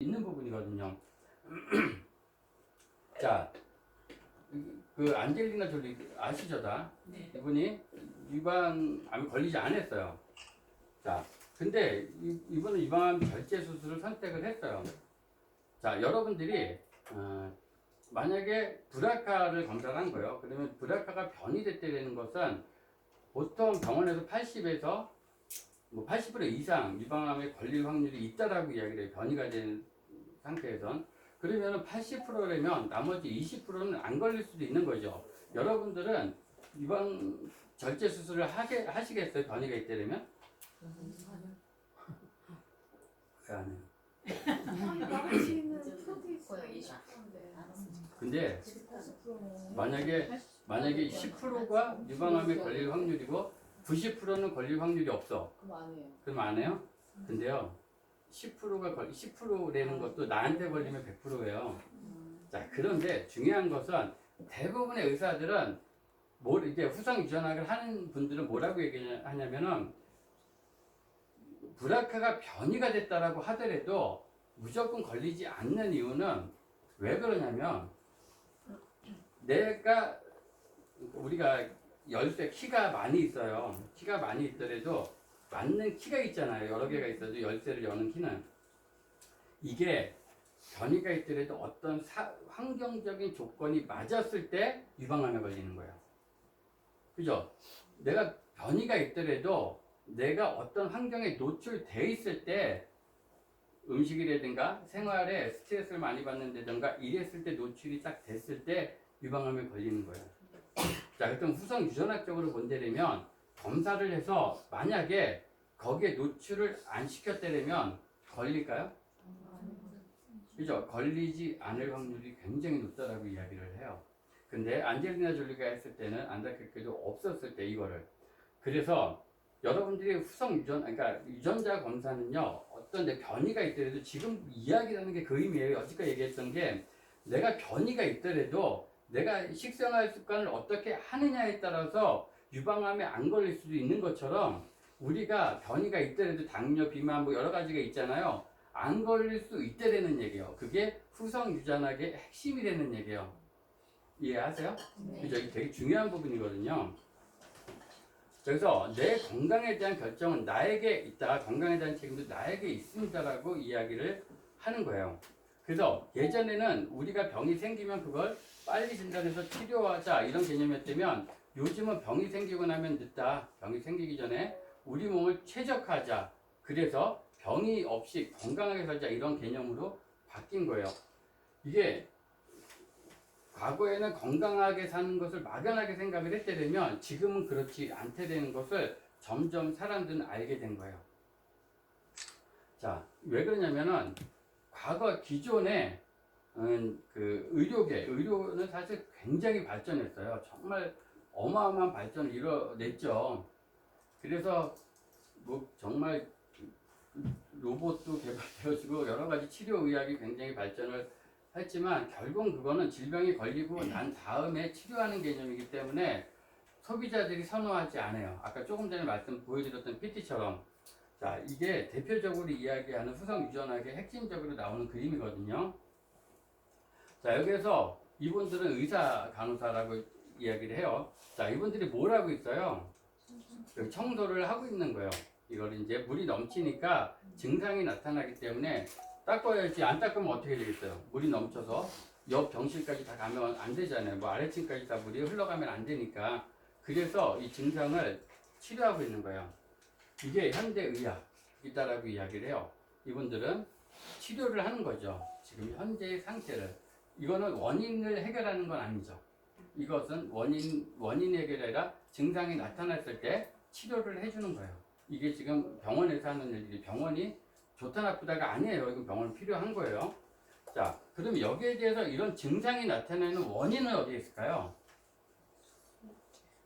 있는 부분이거든요. 자, 그 안젤리나 졸리 아시죠 다? 네. 이분이 유방암에 걸리지 않았어요. 자, 근데 이분은 유방암 결제 수술을 선택을 했어요. 자, 여러분들이 만약에 브라카를 검사를 한 거예요. 그러면 브라카가 변이 됐다는 것은 보통 병원에서 80에서 뭐 80% 이상 유방암에 걸릴 확률이 있다라고 이야기를 해요. 변이가 된 상태에선. 그러면 80%라면 나머지 20%는 안 걸릴 수도 있는 거죠. 여러분들은 유방 절제 수술을 하시겠어요? 변이가 있다면? 왜 안 해요? 나머지는 프로테이스가 20%인데. 근데 만약에 10%가 유방암에 걸릴 확률이고 90%는 걸릴 확률이 없어. 그럼 안 해요. 그럼 안 해요? 근데요, 10%라는 것도 나한테 걸리면 100%예요. 자, 그런데 중요한 것은 대부분의 의사들은 이제 후성 유전학을 하는 분들은 뭐라고 얘기하냐면은 브라카가 변이가 됐다라고 하더라도 무조건 걸리지 않는 이유는 왜 그러냐면 우리가 열쇠 키가 많이 있어요. 키가 많이 있더라도 맞는 키가 있잖아요. 여러 개가 있어도 열쇠를 여는 키는 이게 변이가 있더라도 어떤 환경적인 조건이 맞았을 때 유방암에 걸리는 거예요. 그죠? 내가 변이가 있더라도 내가 어떤 환경에 노출돼 있을 때 음식이라든가 생활에 스트레스를 많이 받는다든가 이랬을 때 노출이 딱 됐을 때 유방암에 걸리는 거예요. 자, 그럼 후성 유전학적으로 본다면 검사를 해서 만약에 거기에 노출을 안 시켰다면 걸릴까요? 그죠? 걸리지 않을 확률이 굉장히 높다라고 이야기를 해요. 근데 안젤리나 졸리가 했을 때는 안타깝게도 없었을 때 이거를. 그래서 여러분들이 그러니까 유전자 검사는요, 어떤 내 변이가 있더라도 지금 이야기하는 게 그 의미예요. 여지까지 얘기했던 게 내가 변이가 있더라도 내가 식생활 습관을 어떻게 하느냐에 따라서 유방암에 안 걸릴 수도 있는 것처럼 우리가 변이가 있더라도 당뇨, 비만 뭐 여러 가지가 있잖아요. 안 걸릴 수 있다라는 얘기예요. 그게 후성 유전학의 핵심이라는 얘기예요. 이해하세요? 네. 그죠? 이게 되게 중요한 부분이거든요. 그래서 내 건강에 대한 결정은 나에게 있다. 건강에 대한 책임도 나에게 있습니다라고 이야기를 하는 거예요. 그래서 예전에는 우리가 병이 생기면 그걸 빨리 진단해서 치료하자 이런 개념이었다면 요즘은 병이 생기고 나면 늦다. 병이 생기기 전에 우리 몸을 최적화하자. 그래서 병이 없이 건강하게 살자 이런 개념으로 바뀐 거예요. 이게 과거에는 건강하게 사는 것을 막연하게 생각을 했다면 지금은 그렇지 않게 되는 것을 점점 사람들은 알게 된 거예요. 자, 왜 그러냐면은 과거 기존에 의료는 사실 굉장히 발전했어요. 정말 어마어마한 발전을 이뤄냈죠. 그래서 뭐 정말 로봇도 개발되어지고 여러 가지 치료 의학이 굉장히 발전을 했지만 결국 그거는 질병이 걸리고 난 다음에 치료하는 개념이기 때문에 소비자들이 선호하지 않아요. 아까 조금 전에 보여드렸던 PT처럼 자, 이게 대표적으로 이야기하는 후성 유전학의 핵심적으로 나오는 그림이거든요. 자, 여기에서 이분들은 의사 간호사라고 이야기를 해요. 자, 이분들이 뭘 하고 있어요? 여기 청소를 하고 있는 거예요. 이걸 이제 물이 넘치니까 증상이 나타나기 때문에 닦아야지. 안 닦으면 어떻게 되겠어요? 물이 넘쳐서 옆 병실까지 다 가면 안 되잖아요. 뭐 아래층까지 다 물이 흘러가면 안 되니까. 그래서 이 증상을 치료하고 있는 거예요. 이게 현대의학이다라고 이야기를 해요. 이분들은 치료를 하는 거죠. 지금 현재의 상태를. 이거는 원인을 해결하는 건 아니죠. 이것은 원인 해결이 아니라 증상이 나타났을 때 치료를 해주는 거예요. 이게 지금 병원에서 하는 일들이 병원이 좋다 나쁘다가 아니에요. 이건 병원 필요한 거예요. 자, 그럼 여기에 대해서 이런 증상이 나타나는 원인은 어디에 있을까요?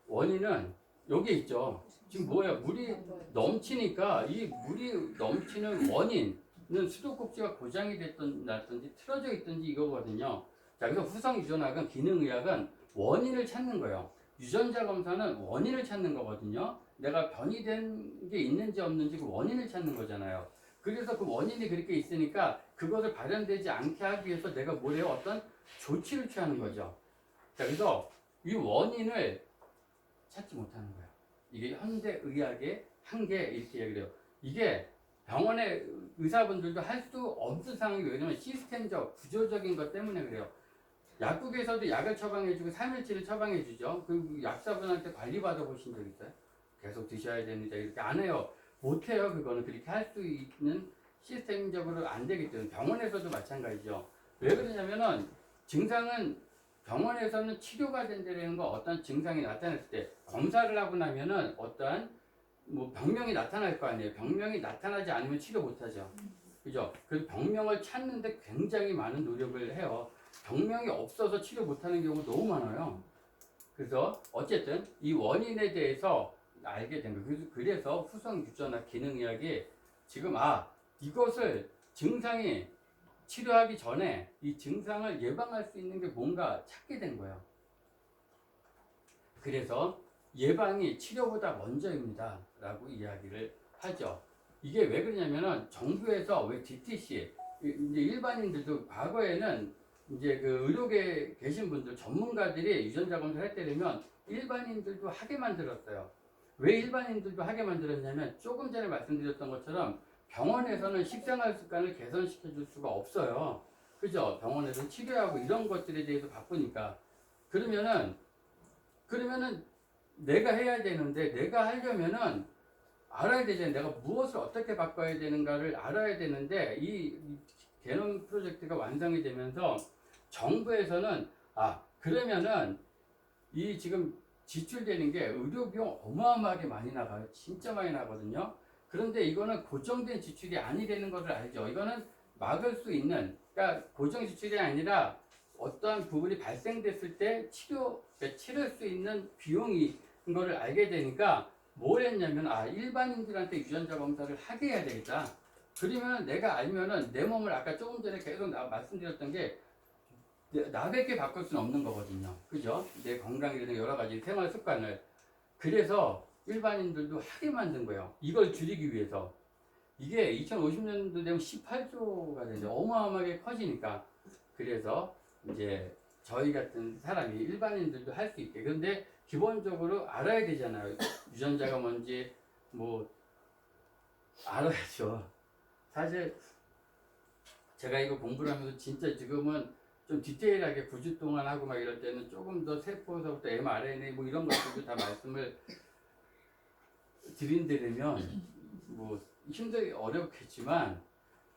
원인은 여기에 있죠. 지금 뭐예요? 물이 넘치니까 이 물이 넘치는 원인은 수도꼭지가 고장이 났든지 틀어져 있든지 이거거든요. 자, 그래서 후성 유전학은 기능의학은 원인을 찾는 거예요. 유전자 검사는 원인을 찾는 거거든요. 내가 변이된 게 있는지 없는지 그 원인을 찾는 거잖아요. 그래서 그 원인이 그렇게 있으니까 그것을 발현되지 않게 하기 위해서 내가 뭘 해요? 어떤 조치를 취하는 거죠. 자, 그래서 이 원인을 찾지 못하는 거예요. 이게 현대의학의 한계 이렇게 얘기를 해요. 이게 병원의 의사분들도 할 수 없는 상황이 왜냐면 시스템적, 구조적인 것 때문에 그래요. 약국에서도 약을 처방해주고 3일치를 처방해주죠. 그리고 약사분한테 관리받아 보신 적 있어요? 계속 드셔야 됩니다. 이렇게 안 해요. 못 해요. 그거는 그렇게 할 수 있는 시스템적으로 안 되기 때문에 병원에서도 마찬가지죠. 왜 그러냐면은 증상은 병원에서는 치료가 된다는 거 어떤 증상이 나타났을 때 검사를 하고 나면은 어떠한 뭐 병명이 나타날 거 아니에요. 병명이 나타나지 않으면 치료 못 하죠. 그죠? 그래서 병명을 찾는데 굉장히 많은 노력을 해요. 병명이 없어서 치료 못 하는 경우 너무 많아요. 그래서 어쨌든 이 원인에 대해서 알게 된 거예요. 그래서 후성 유전학 기능의학이 지금 이것을 증상이 치료하기 전에 이 증상을 예방할 수 있는 게 뭔가 찾게 된 거예요. 그래서 예방이 치료보다 먼저입니다. 라고 이야기를 하죠. 이게 왜 그러냐면은 정부에서 왜 DTC, 이제 일반인들도 과거에는 이제 그 의료계에 계신 분들, 전문가들이 유전자 검사를 했다면 일반인들도 하게 만들었어요. 왜 일반인들도 하게 만들었냐면 조금 전에 말씀드렸던 것처럼 병원에서는 식생활 습관을 개선시켜 줄 수가 없어요. 그죠? 병원에서는 치료하고 이런 것들에 대해서 바쁘니까. 그러면은 내가 해야 되는데 내가 하려면은 알아야 되잖아요. 내가 무엇을 어떻게 바꿔야 되는가를 알아야 되는데 이 개념 프로젝트가 완성이 되면서 정부에서는 그러면은 이 지금 지출되는 게 의료비용 어마어마하게 많이 나가요. 진짜 많이 나거든요. 그런데 이거는 고정된 지출이 아니라는 것을 알죠. 이거는 막을 수 있는, 그러니까 고정 지출이 아니라 어떠한 부분이 발생됐을 때 치를 수 있는 비용이 거를 알게 되니까 뭘 했냐면 일반인들한테 유전자 검사를 하게 해야 되겠다. 그러면 내가 알면은 내 몸을 아까 조금 전에 계속 말씀드렸던 게 나밖에 바꿀 수는 없는 거거든요. 그죠? 내 건강이라든가 여러 가지 생활 습관을. 그래서 일반인들도 하게 만든 거예요. 이걸 줄이기 위해서. 이게 2050년도 되면 18조가 되죠. 어마어마하게 커지니까. 그래서 이제 저희 같은 사람이 일반인들도 할 수 있게. 그런데 기본적으로 알아야 되잖아요. 유전자가 뭔지 뭐 알아야죠. 사실 제가 이거 공부를 하면서 진짜 지금은 좀 디테일하게 9주 동안 하고 막 이럴 때는 조금 더 세포서부터 mRNA 뭐 이런 것들도 다 말씀을 드린다면 뭐 어렵겠지만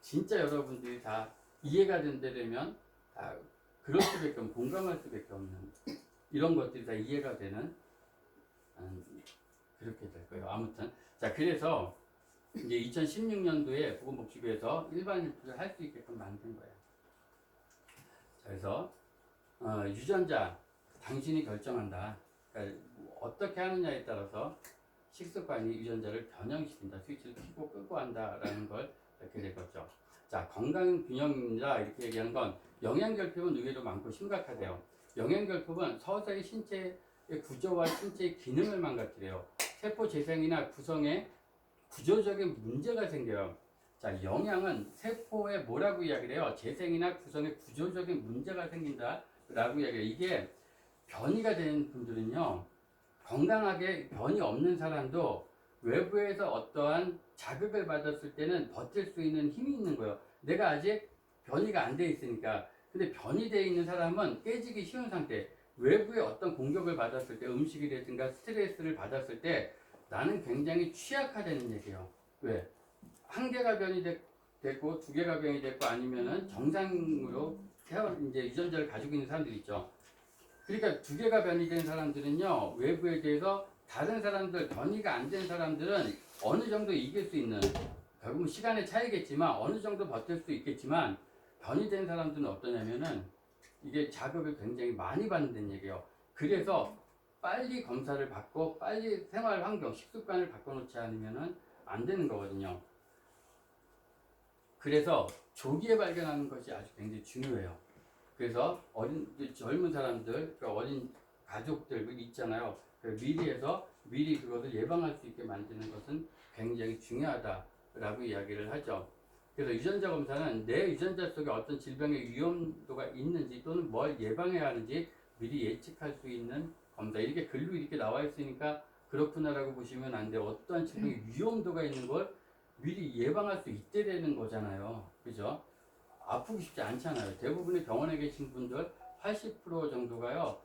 진짜 여러분들이 다 이해가 된다면 다 그럴 수밖에 없는, 공감할 수밖에 없는 이런 것들이 다 이해가 되는 그렇게 될 거예요. 아무튼 자, 그래서 이제 2016년도에 보건복지부에서 일반인들을 할 수 있게끔 만든 거예요. 그래서 유전자 당신이 결정한다. 그러니까 어떻게 하느냐에 따라서 식습관이 유전자를 변형시킨다. 스위치를 켜고 끄고 한다라는 걸 이렇게 되겠죠. 자, 건강균형입니다. 이렇게 얘기하는 건 영양결핍은 의외로 많고 심각하대요. 영양결핍은 서서히 신체의 구조와 신체의 기능을 망가뜨려요. 세포 재생이나 구성에 구조적인 문제가 생겨요. 자, 영양은 세포에 뭐라고 이야기를 해요? 재생이나 구성에 구조적인 문제가 생긴다라고 이야기해요. 이게 변이가 된 분들은요, 건강하게 변이 없는 사람도 외부에서 어떠한 자극을 받았을 때는 버틸 수 있는 힘이 있는 거예요. 내가 아직 변이가 안 돼 있으니까. 근데 변이되어 있는 사람은 깨지기 쉬운 상태. 외부의 어떤 공격을 받았을 때, 음식이라든가 스트레스를 받았을 때 나는 굉장히 취약하다는 얘기예요. 왜? 한 개가 변이됐고 두 개가 변이됐고 아니면은 정상으로 이제 유전자를 가지고 있는 사람들이 있죠. 그러니까 두 개가 변이된 사람들은요, 외부에 대해서 다른 사람들, 변이가 안 된 사람들은 어느 정도 이길 수 있는, 결국은 시간의 차이겠지만 어느 정도 버틸 수 있겠지만, 변이된 사람들은 어떠냐면은 이게 자극을 굉장히 많이 받는 얘기예요. 그래서 빨리 검사를 받고 빨리 생활 환경, 식습관을 바꿔놓지 않으면은 안 되는 거거든요. 그래서 조기에 발견하는 것이 아주 굉장히 중요해요. 그래서 젊은 사람들, 그러니까 어린 가족들 있잖아요. 미리 그것을 예방할 수 있게 만드는 것은 굉장히 중요하다라고 이야기를 하죠. 그래서 유전자 검사는 내 유전자 속에 어떤 질병의 위험도가 있는지 또는 뭘 예방해야 하는지 미리 예측할 수 있는 검사. 이렇게 글로 이렇게 나와 있으니까 그렇구나라고 보시면 안 돼요. 어떠한 질병의 위험도가 있는 걸 미리 예방할 수 있게 되는 거잖아요. 그죠? 아프기 쉽지 않잖아요. 대부분의 병원에 계신 분들 80% 정도가요.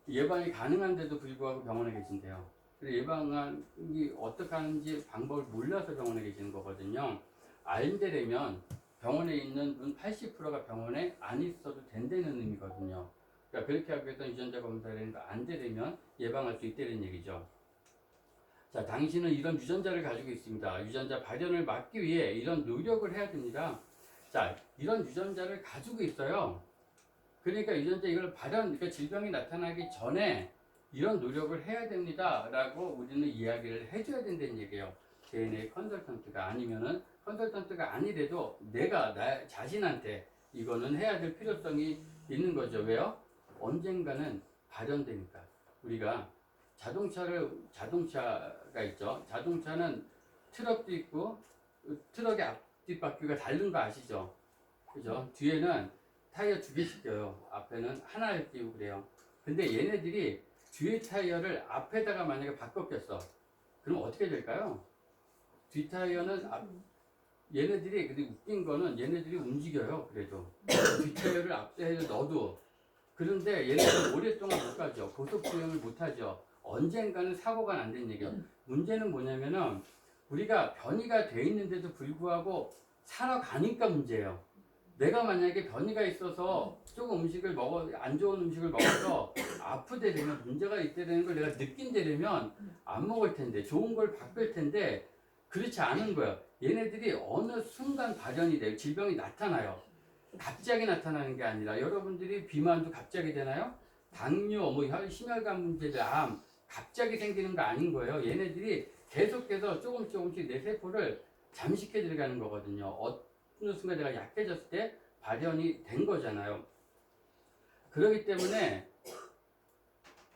예방이 가능한데도 불구하고 병원에 계신대요. 그래서 예방이 어떻게 하는지 방법을 몰라서 병원에 계시는 거거든요. 알되려면 병원에 있는 분 80%가 병원에 안 있어도 된다는 의미거든요. 그러니까 그렇게 하기 위해서 유전자 검사를 안 되려면 예방할 수 있다는 얘기죠. 자, 당신은 이런 유전자를 가지고 있습니다. 유전자 발현을 막기 위해 이런 노력을 해야 됩니다. 자, 이런 유전자를 가지고 있어요. 그러니까 유전자 이걸 그러니까 질병이 나타나기 전에 이런 노력을 해야 됩니다. 라고 우리는 이야기를 해줘야 된다는 얘기예요. DNA 컨설턴트가 아니면은 컨설턴트가 아니래도 내가 나 자신한테 이거는 해야 될 필요성이 있는 거죠. 왜요? 언젠가는 발현되니까. 우리가 자동차가 있죠. 자동차는 트럭도 있고 트럭의 앞뒷바퀴가 다른 거 아시죠? 그죠? 뒤에는 타이어 2개씩 껴요. 앞에는 하나를 끼고 그래요. 근데 얘네들이 뒤에 타이어를 앞에다가 만약에 바꿔 꼈어. 그럼 어떻게 될까요? 뒤 타이어는 얘네들이 근데 웃긴 거는 얘네들이 움직여요. 그래도 뒤 타이어를 앞에 넣어도 그런데 얘네들은 오랫동안 못 가죠. 고속 주행을 못 하죠. 언젠가는 사고가 난다는 얘기예요. 문제는 뭐냐면은 우리가 변이가 돼 있는데도 불구하고 살아가니까 문제예요. 내가 만약에 변이가 있어서 조금 안 좋은 음식을 먹어서 아프게 되면 문제가 있게 되는 걸 내가 느낀게 되면 안 먹을 텐데, 좋은 걸 바꿀 텐데, 그렇지 않은 거예요. 얘네들이 어느 순간 발현이 돼요. 질병이 나타나요. 갑자기 나타나는 게 아니라, 여러분들이 비만도 갑자기 되나요? 당뇨, 심혈관 문제들, 암, 갑자기 생기는 거 아닌 거예요. 얘네들이 계속해서 조금씩 내 세포를 잠식해 들어가는 거거든요. 어느 순간 내가 약해졌을 때 발현이 된 거잖아요. 그렇기 때문에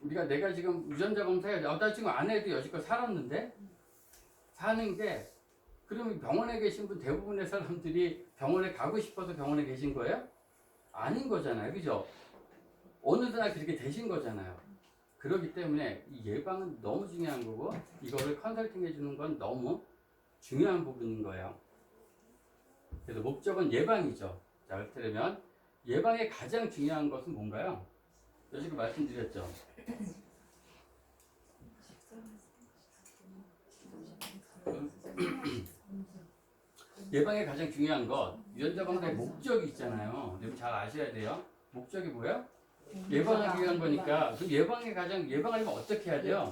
내가 지금 유전자 검사해, 나 지금 안 해도 여지껏 살았는데 사는 게 그러면 병원에 계신 분 대부분의 사람들이 병원에 가고 싶어서 병원에 계신 거예요? 아닌 거잖아요. 그죠? 어느 날 그렇게 되신 거잖아요. 그렇기 때문에 이 예방은 너무 중요한 거고 이거를 컨설팅 해주는 건 너무 중요한 부분인 거예요. 그래서 목적은 예방이죠. 자, 그렇다면 예방의 가장 중요한 것은 뭔가요? 여지껏 말씀드렸죠. 예방의 가장 중요한 것, 유전자 검사의 목적이 있잖아요. 여러분 잘 아셔야 돼요. 목적이 뭐예요? 예방하기 위한 거니까. 그럼 예방하려면 어떻게 해야 돼요?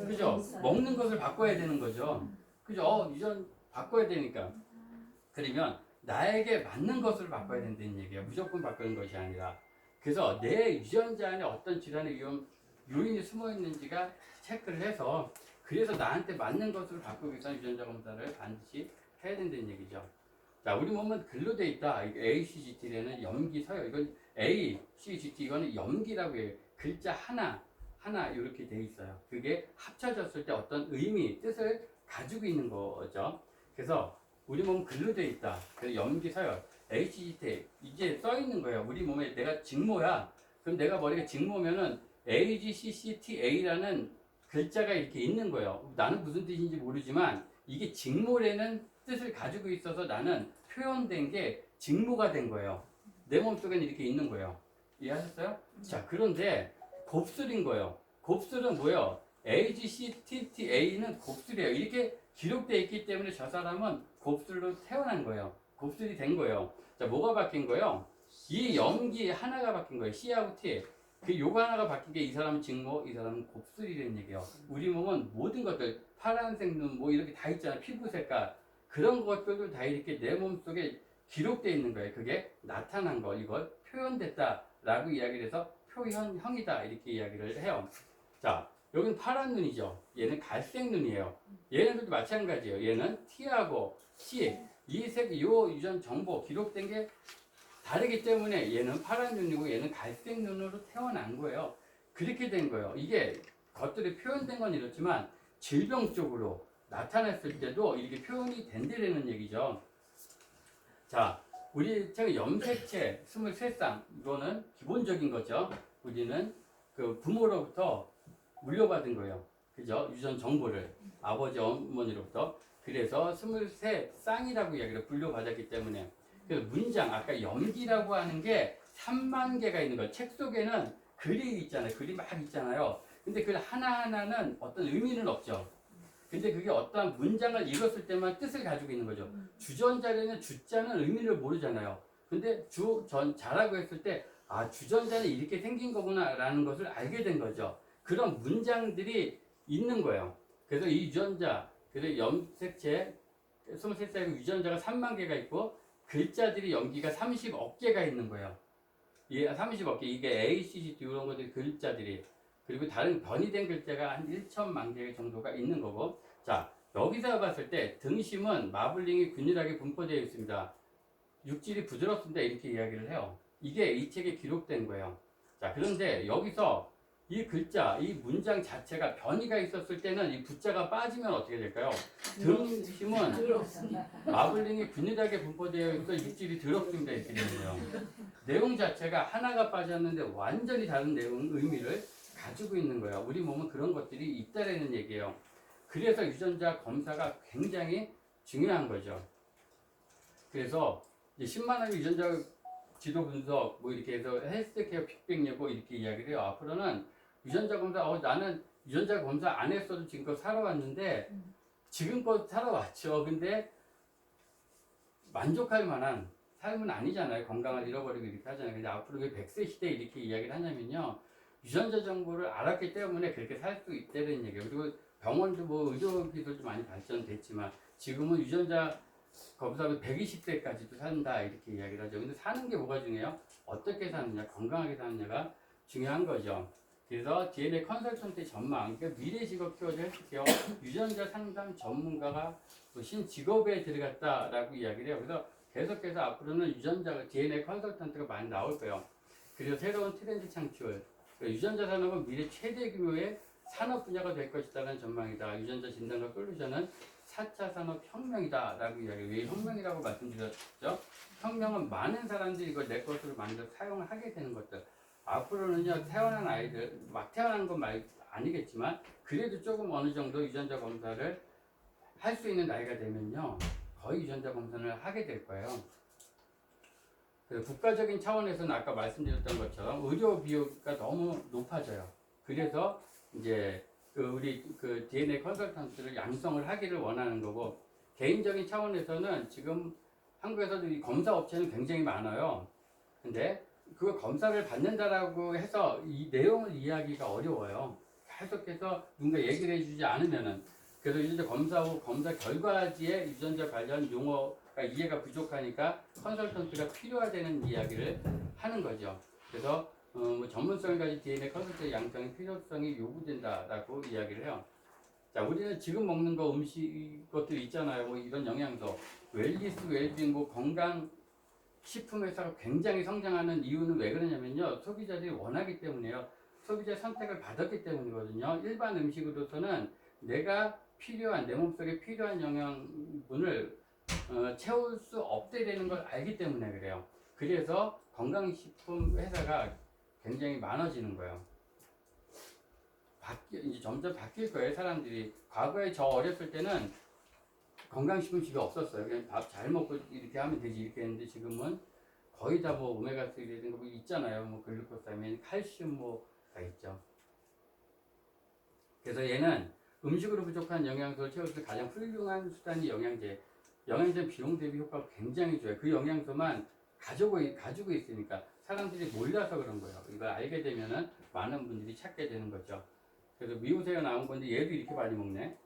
그죠? 먹는 것을 바꿔야 되는 거죠. 그죠? 유전 바꿔야 되니까. 그러면 나에게 맞는 것을 바꿔야 된다는 얘기예요. 무조건 바꾸는 것이 아니라. 그래서 내 유전자 안에 어떤 질환의 요인이 숨어 있는지가 체크를 해서 그래서 나한테 맞는 것을 바꾸기 위해서 유전자 검사를 반드시 해야 된다는 얘기죠. 자, 우리 몸은 글로 돼 있다. ACGT라는 염기 서열. 이건 ACGT 이거는 염기라고 해요. 글자 하나 이렇게 돼 있어요. 그게 합쳐졌을 때 어떤 의미, 뜻을 가지고 있는 거죠. 그래서 우리 몸은 글로 돼 있다. 그래서 염기 서열, HGT 이제 써 있는 거예요. 우리 몸에 내가 직모야. 그럼 내가 머리가 직모면은 AGCCTA라는 글자가 이렇게 있는 거예요. 나는 무슨 뜻인지 모르지만 이게 직모라는 뜻을 가지고 있어서 나는 표현된 게 직모가 된 거예요. 내 몸속에는 이렇게 있는 거예요. 이해하셨어요? 자, 그런데 곱슬인 거예요. 곱슬은 뭐예요? AGCTTA는 곱슬이에요. 이렇게 기록되어 있기 때문에 저 사람은 곱슬로 태어난 거예요. 곱슬이 된 거예요. 자, 뭐가 바뀐 거예요? 이 염기 하나가 바뀐 거예요. C하고 T. 그 요거 하나가 바뀐 게 이 사람은 직모, 이 사람은 곱슬이라는 얘기예요. 우리 몸은 모든 것들, 파란색 눈, 이렇게 다 있잖아요. 피부 색깔. 그런 것들도 다 이렇게 내 몸속에 기록되어 있는 거예요. 그게 나타난 거, 이걸 표현됐다라고 이야기를 해서 표현형이다. 이렇게 이야기를 해요. 자, 여기는 파란 눈이죠. 얘는 갈색 눈이에요. 얘네들도 마찬가지예요. 얘는 T하고 C, 요 유전 정보 기록된 게 다르기 때문에 얘는 파란 눈이고 얘는 갈색 눈으로 태어난 거예요. 그렇게 된 거예요. 이게 겉들이 표현된 건 이렇지만 질병적으로 나타났을 때도 이렇게 표현이 된다는 얘기죠. 자, 우리 지금 염색체 23쌍 이거는 기본적인 거죠. 우리는 그 부모로부터 물려받은 거예요. 그죠? 유전 정보를 아버지 어머니로부터. 그래서 23쌍이라고 이야기를 분류받았기 때문에 그래서 문장 아까 염기라고 하는 게 3만 개가 있는 거예요. 책 속에는 글이 있잖아요. 글이 막 있잖아요. 근데 그 하나하나는 어떤 의미는 없죠. 근데 그게 어떠한 문장을 읽었을 때만 뜻을 가지고 있는 거죠. 주전자에는 주자는 의미를 모르잖아요. 근데 자라고 했을 때, 아, 주전자는 이렇게 생긴 거구나 라는 것을 알게 된 거죠. 그런 문장들이 있는 거예요. 그래서 이 유전자, 그래서 염색체 23살 유전자가 3만 개가 있고, 글자들이 염기가 30억 개가 있는 거예요. 이 30억 개, 이게 A, C, G, D 이런 것들이 글자들이. 그리고 다른 변이된 글자가 한 1천만 개 정도가 있는 거고, 자, 여기서 봤을 때 등심은 마블링이 균일하게 분포되어 있습니다. 육질이 부드럽습니다. 이렇게 이야기를 해요. 이게 이 책에 기록된 거예요. 자, 그런데 여기서 이 글자, 이 문장 자체가 변이가 있었을 때는 이 부자가 빠지면 어떻게 될까요? 등심은 마블링이 균일하게 분포되어 있어 육질이 더럽습니다. 이렇게 되네요. 내용 자체가 하나가 빠졌는데 완전히 다른 내용, 의미를 가지고 있는 거야. 우리 몸은 그런 것들이 있다라는 얘기예요. 그래서 유전자 검사가 굉장히 중요한 거죠. 그래서 10만원의 유전자 지도 분석 뭐 이렇게 해서 헬스케어 빅뱅 예고 이렇게 이야기를 해요. 앞으로는 유전자 검사, 나는 유전자 검사 안 했어도 지금껏 살아왔는데 지금껏 살아왔죠. 근데 만족할 만한 삶은 아니잖아요. 건강을 잃어버리고 이렇게 하잖아요. 근데 앞으로 왜 100세 시대에 이렇게 이야기를 하냐면요. 유전자 정보를 알았기 때문에 그렇게 살 수 있다는 얘기예요. 그리고 병원도 뭐 의료기술도 많이 발전됐지만 지금은 유전자 검사하면 120세까지도 산다 이렇게 이야기를 하죠. 근데 사는 게 뭐가 중요해요? 어떻게 사느냐, 건강하게 사느냐가 중요한 거죠. 그래서 DNA 컨설턴트의 전망, 그러니까 미래 직업 키워드 헬스케어 유전자 상담 전문가가 신직업에 들어갔다라고 이야기를 해요. 그래서 계속해서 앞으로는 유전자 DNA 컨설턴트가 많이 나올 거예요. 그리고 새로운 트렌드 창출, 유전자 산업은 미래 최대 규모의 산업 분야가 될 것이라는 전망이다. 유전자 진단과 솔루션은 4차 산업혁명이다 라고 이야기해요. 왜 혁명이라고 말씀드렸죠? 혁명은 많은 사람들이 이걸 내 것으로 만들어 사용을 하게 되는 것들. 앞으로는요, 태어난 아이들, 막 태어난 건 아니겠지만, 그래도 조금 어느 정도 유전자 검사를 할 수 있는 나이가 되면요, 거의 유전자 검사를 하게 될 거예요. 국가적인 차원에서는 아까 말씀드렸던 것처럼 의료 비용가 너무 높아져요. 그래서 이제 우리 DNA 컨설턴트를 양성을 하기를 원하는 거고, 개인적인 차원에서는 지금 한국에서도 이 검사 업체는 굉장히 많아요. 근데 그 검사를 받는다라고 해서 이 내용을 이해하기가 어려워요. 계속해서 누군가 얘기를 해주지 않으면은. 그래서 유전자 검사 후 검사 결과지에 유전자 관련 용어가 이해가 부족하니까 컨설턴트가 필요하다는 이야기를 하는 거죠. 그래서 뭐 전문성을 가진 DNA 컨설턴트 양성의 필요성이 요구된다라고 이야기를 해요. 자, 우리는 지금 먹는 거 음식 것들 있잖아요. 뭐 이런 영양소, 웰리스, 웰빙, 뭐 건강 식품 회사가 굉장히 성장하는 이유는 왜 그러냐면요. 소비자들이 원하기 때문이에요. 소비자 선택을 받았기 때문이거든요. 일반 음식으로서는 내가 필요한, 내 몸속에 필요한 영양분을 채울 수 없게 되는 걸 알기 때문에 그래요. 그래서 건강식품 회사가 굉장히 많아지는 거예요. 이제 점점 바뀔 거예요, 사람들이. 과거에 저 어렸을 때는 건강식품집이 없었어요. 그냥 밥 잘 먹고 이렇게 하면 되지 이렇게 했는데 지금은 거의 다 뭐 오메가3라든가 뭐 있잖아요. 뭐 글루코사민, 칼슘 뭐 다 있죠. 그래서 얘는 음식으로 부족한 영양소를 채울 수 있는 가장 훌륭한 수단이 영양제. 영양제 비용 대비 효과가 굉장히 좋아요. 그 영양소만 가지고 있으니까 사람들이 몰라서 그런 거예요. 이걸 알게 되면은 많은 분들이 찾게 되는 거죠. 그래서 미우새가 나온 건데 얘도 이렇게 많이 먹네.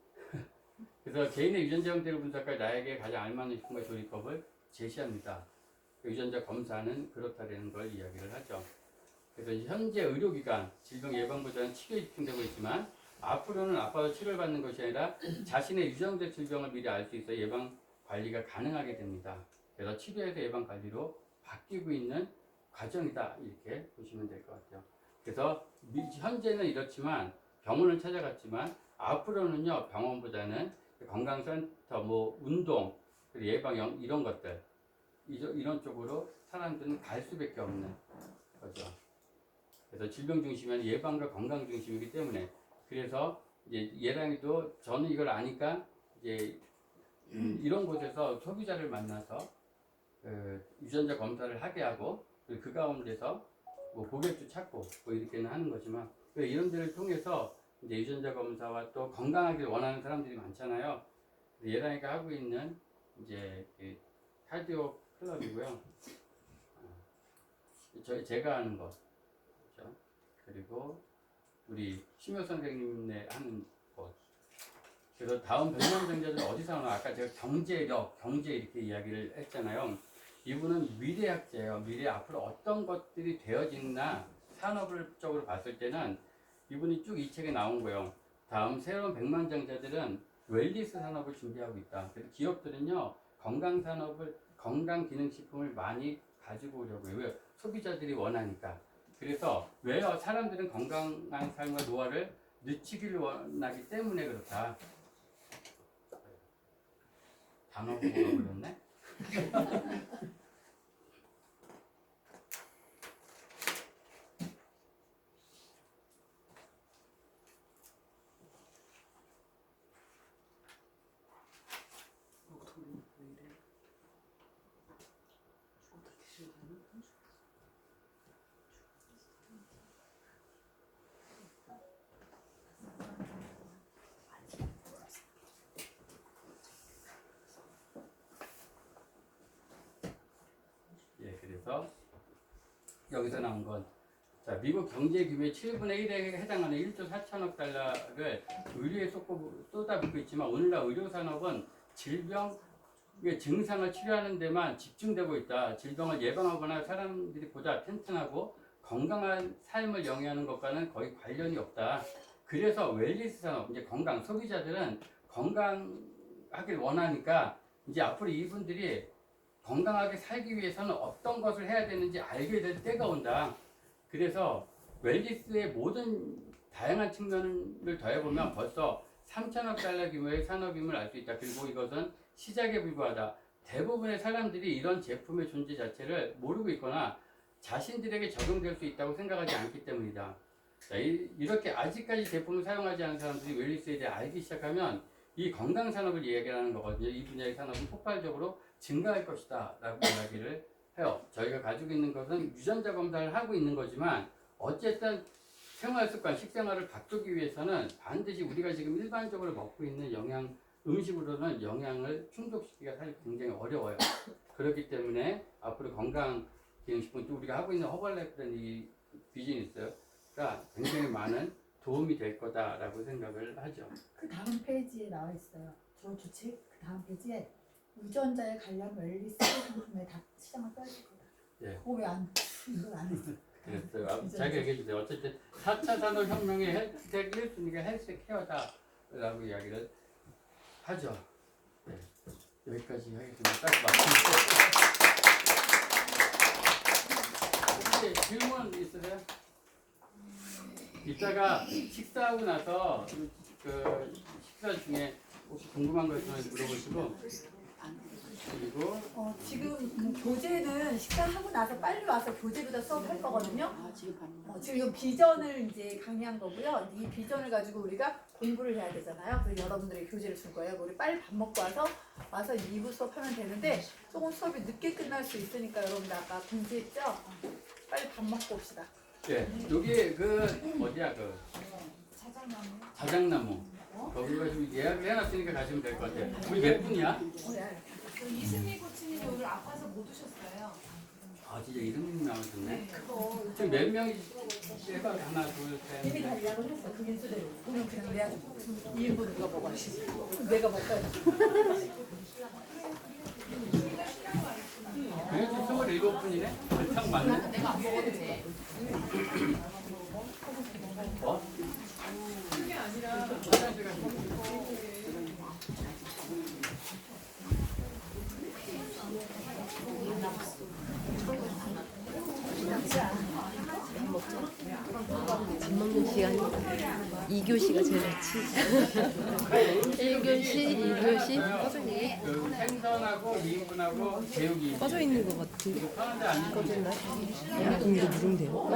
그래서 개인의 유전자 형태를 분석할 나에게 가장 알맞는 식품과 조리법을 제시합니다. 유전자 검사는 그렇다는 걸 이야기를 하죠. 그래서 현재 의료기관, 질병예방보다는 치료에 집중되고 있지만 앞으로는 아파서 치료를 받는 것이 아니라 자신의 유전자 질병을 미리 알 수 있어 예방 관리가 가능하게 됩니다. 그래서 치료에서 예방 관리로 바뀌고 있는 과정이다 이렇게 보시면 될 것 같아요. 그래서 현재는 이렇지만 병원을 찾아갔지만 앞으로는요 병원보다는 건강센터, 뭐 운동, 예방 이런 것들 이런 쪽으로 사람들은 갈 수밖에 없는 거죠. 그래서 질병 중심이 아니라 예방과 건강 중심이기 때문에 그래서 이제 예랑이도 저는 이걸 아니까 이제 이런 곳에서 소비자를 만나서 유전자 검사를 하게 하고 그 가운데서 뭐 고객도 찾고 뭐 이렇게는 하는 거지만 이런 데를 통해서 이제 유전자 검사와 또 건강하길 원하는 사람들이 많잖아요. 예랑이가 하고 있는 이제 카디오 클럽이고요. 제가 하는 것, 그렇죠? 그리고 우리 심효 선생님네 하는 것. 그래서 다음 백년정자들 어디서 하나 아까 제가 경제력, 경제 이렇게 이야기를 했잖아요. 이분은 미래학자예요. 미래 앞으로 어떤 것들이 되어지나 산업을 쪽으로 봤을 때는 이분이 쭉 이 책에 나온 거예요. 다음 새로운 백만장자들은 웰니스 산업을 준비하고 있다. 그래서 기업들은요 건강 산업을 건강 기능식품을 많이 가지고 오려고 해요. 왜? 소비자들이 원하니까. 그래서 왜요? 사람들은 건강한 삶과 노화를 늦추기를 원하기 때문에 그렇다. 단어 보고 그랬네. 예, 그래서 여기서 나온 건 자, 미국 경제 규모의 7분의 1에 해당하는 1조 4천억 달러를 의료에 쏟아붓고 있지만 오늘날 의료 산업은 질병의 증상을 치료하는 데만 집중되고 있다. 질병을 예방하거나 사람들이 보다 튼튼하고 건강한 삶을 영위하는 것과는 거의 관련이 없다. 그래서 웰니스 산업, 이제 건강 소비자들은 건강하길 원하니까 이제 앞으로 이분들이 건강하게 살기 위해서는 어떤 것을 해야 되는지 알게 될 때가 온다. 그래서 웰니스의 모든 다양한 측면을 더해보면 벌써 3천억 달러 규모의 산업임을 알 수 있다. 그리고 이것은 시작에 불과하다. 대부분의 사람들이 이런 제품의 존재 자체를 모르고 있거나 자신들에게 적용될 수 있다고 생각하지 않기 때문이다. 자, 이렇게 아직까지 제품을 사용하지 않은 사람들이 웰니스에 대해 알기 시작하면 이 건강 산업을 이야기하는 거거든요. 이 분야의 산업은 폭발적으로 증가할 것이다 라고 이야기를 해요. 저희가 가지고 있는 것은 유전자 검사를 하고 있는 거지만 어쨌든 생활습관, 식생활을 바꾸기 위해서는 반드시 우리가 지금 일반적으로 먹고 있는 음식으로는 영양을 충족시키기가 사실 굉장히 어려워요. 그렇기 때문에 앞으로 건강기능식품, 또 우리가 하고 있는 허벌라이프라는 이 비즈니스가 굉장히 많은 도움이 될 거다라고 생각을 하죠. 그 다음 페이지에 나와 있어요. 저 주책 그 다음 페이지에 유전자에 관련 웰니스 상품에 다 시장을 빼줄 거다. 예. 그거 왜안 이걸 안 했어? 그랬어요. 자기가 얘기해 주세요. 어쨌든 4차 산업혁명의 헬스텍 1순위가 헬스케어다라고 이야기를 하죠. 네. 여기까지 하겠습니다. 딱 맞습니다. 혹시 질문 있으세요? 이따가 식사하고 나서 그 식사 중에 혹시 궁금한 거 있으면 물어보시고 그리고 지금 교재는 식사하고 나서 빨리 와서 교재로다 수업할 거거든요. 지금 비전을 이제 강의한 거고요. 이 비전을 가지고 우리가 공부를 해야 되잖아요. 그래서 여러분들에게 교재를 줄 거예요. 우리 빨리 밥 먹고 와서 2부 수업하면 되는데 조금 수업이 늦게 끝날 수 있으니까 여러분들 아까 공지했죠? 빨리 밥 먹고 옵시다. 예, 여기 그 어디야 그 자작나무 거기가 지금 예약을 해놨으니까 가시면 될 것 같아요. 우리 몇 분이야? 이승미 코치님이 오늘 아파서 못 오셨어요. 아 진짜 이름이 나오셨네. 지금 몇 명이 해봐. 하나 둘 이미 다 셋. 예약을 했어. 그 인수대로. 오늘 그냥 내가 2인분 누가 먹어야지. 내가 먹어야지. 그게 지금 27분이네? 딱 맞네. 내가 안 먹어도 돼. 어? 그게 아니라 화장실 가시면 밥 먹는 시간이 2교시가 제일 좋지. 1교시, 2교시 꺼졌니? 그 생선하고 2인분하고 제육이 꺼져 있는 것 같은데. 하는데 아니고 꺼졌나? 이거 누르면 돼요?